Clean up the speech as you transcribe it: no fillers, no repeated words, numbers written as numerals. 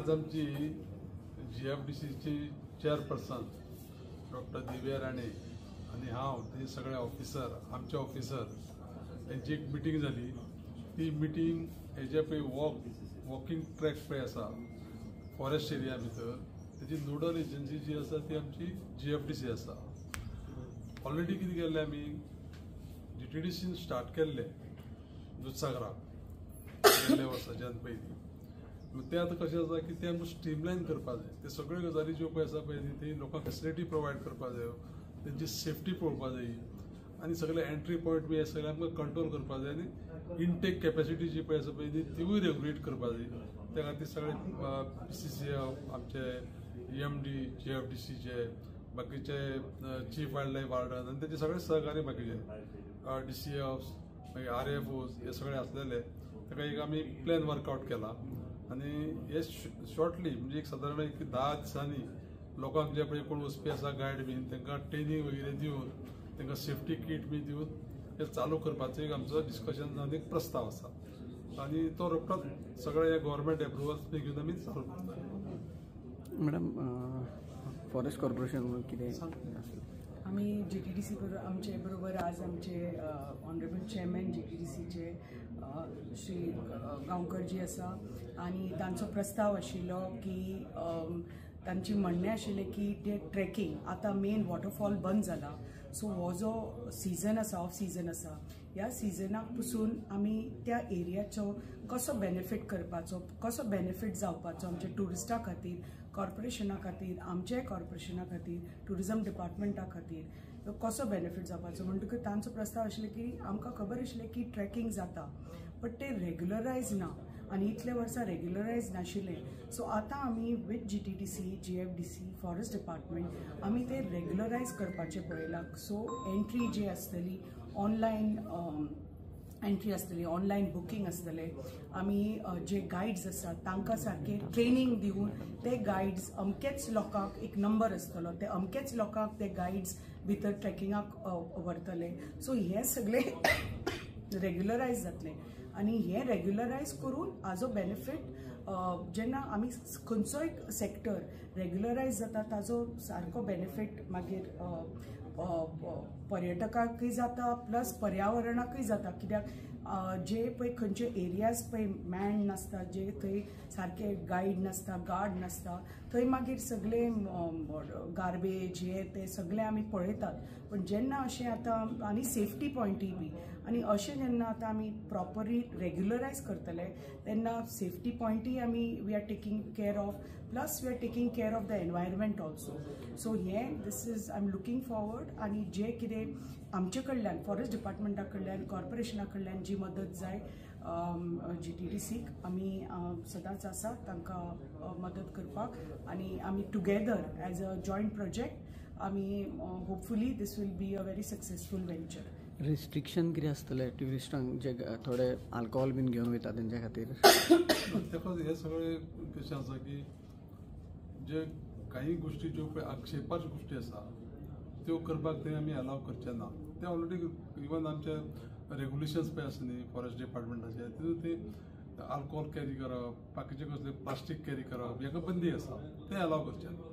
आज आमची GFDCची chairperson doctor Divya Rane आणि हांव ते सगळे ऑफिसर आमचे ऑफिसर त्यांची एक मिटींग झाली। ती मिटींग हेजे पळय वॉकिंग ट्रॅक पळय आसा फॉरेस्ट एरिया भितर त्याची नोडल एजन्सी जी आसा ती आमची GFDC आसा। ऑलरेडी कितें केल्लें आमी GTDCन स्टार्ट केल्लें दुधसागराक गेल्ल्या वर्साच्यान पयलीं। ते आतां कशें आसा की ते आमकां स्ट्रीमलायन करपा जाय। ते सगळ्यो गजाली ज्यो पळय आसा पळय ती लोकांक फॅसिलिटी प्रोवायड करपा जायो, तेंची सेफ्टी पळोवपा जाय आनी सगळे एंट्री पॉयंट बी सगळे आमकां कंट्रोल करपा जाय आनी इनटेक कॅपॅसिटी जी पळय आसा पळय तिवूय रेगुलेट करपा जाय। त्या खातीर सगळे PCCF आमचे EMD GFDCचे बाकीचे चीफ वायल्ड लायफ वार्डन आनी तेचे सगळे सहकारी बाकीचे DCFs मागीर RFOs हे सगळे आसलेले। ताका एक आमी प्लॅन वर्कआउट केला आनी हे शॉर्टली म्हणजे एक सादारण एक 10 दिसांनी लोकांक जे पळय कोण वचपी आसा गायड बीन तांकां ट्रेनिंग वगैरे दिवन तांकां सेफ्टी किट बी दिवन हे चालू करपाचो एक आमचो डिस्कशन जावन एक प्रस्ताव आसा आनी तो रोखडोच सगळे गव्हर्मेंट एप्रुवल्स बी घेवन आमी चालू करता। मॅडम फॉरेस्ट कॉर्पोरेशन कितें आमी GTDC आमचे बरोबर आज आमचे ऑनरेबल चेअरमॅन GTDCचे श्री गांवकर जी आसा आनी तांचो प्रस्ताव आशिल्लो की तांची म्हणणें आशिल्लें की ते ट्रेकिंग आतां मेन वॉटरफॉल बंद जाला, सो हो जो सिजन आसा ऑफ सिजन आसा ह्या सिजनाक पसून आमी त्या एरियाचो कसो बेनिफीट करपाचो, कसो बेनिफीट जावपाचो आमच्या टुरिस्टा खातीर, कॉर्पोरेशना खातीर, आमच्या कॉर्पोरेशना खातीर, टुरिजम डिपार्टमेंटा खातीर कसो बेनिफीट जावपाचो म्हणटकच तांचो प्रस्ताव आशिल्लो की आमकां खबर आशिल्लें की ट्रेकिंग जाता बट ते रेग्युलरायज ना आनी इतले वर्सां रेग्युलरायज नाशिल्लें। सो आतां आमी with GTDC GFDC forest department आमी ते रेग्युलरायज करपाचें पळयलां। सो एंट्री जी आसतली ऑनलायन एंट्री आसतली, ऑनलायन बुकींग आसतलें, आमी जे गायड्स आसात तांकां सारके ट्रेनिंग दिवन ते गायड्स अमकेच लोकांक एक नंबर आसतलो, ते अमकेच लोकांक ते गायड्स भितर ट्रेकिंगाक व्हरतले। सो हे सगळे रेग्युलरायज जातले आनी हे रेग्युलरायज करून हाजो बेनिफीट जेन्ना आमी खंयचोय सेक्टर रेग्युलरायज जाता ताजो सारको बेनिफीट मागीर पर्यटकांकूय जाता प्लस पर्यावरणाकूय जाता। कित्याक जे पळय खंयचे एरियाज पळय मॅन नासता, जे थंय सारके गायड नासता, गार्ड नासता, थंय मागीर सगळे गार्बेज हे ते सगळे आमी पळयतात। पण जेन्ना अशें आतां आनी सेफ्टी पॉयंटूय बी आनी अशें जेन्ना आतां आमी प्रॉपरली रेग्युलरायज करतले तेन्ना सेफ्टी पॉयंटूय आमी we are taking care of plus we are taking care of the environment also. So hey this is I am looking forward आनी जे कितें आमचे कडल्यान फॉरेस्ट डिपार्टमेंटा कडल्यान कॉर्पोरेशना कडल्यान जी मदत जाय GTDCक आमी सदांच आसा तांकां मदत करपाक आनी आमी together as a joint project आमी hopefully this will be a very successful venture. Restriction कितें आसतलें ट्युरिस्टांक जे थोडे अल्कोहोल बीन घेवन वयता तेंच्या खातीर? हे सगळे कशें आसा की जे काही गोष्टी ज्यो पळय आक्षेपाच्यो गोष्टी आसा त्यो करपाक थंय आमी अलाव करचे ना। ते ऑलरेडी इवन आमचे रेगुलेशन्स पळय आसा न्ही फॉरेस्ट डिपार्टमेंटाचे तितून ते अल्कोहोल कॅरी करप, बाकीचे कसले प्लास्टीक कॅरी करप हेका बंदी आसा, ते अलाव करचे ना।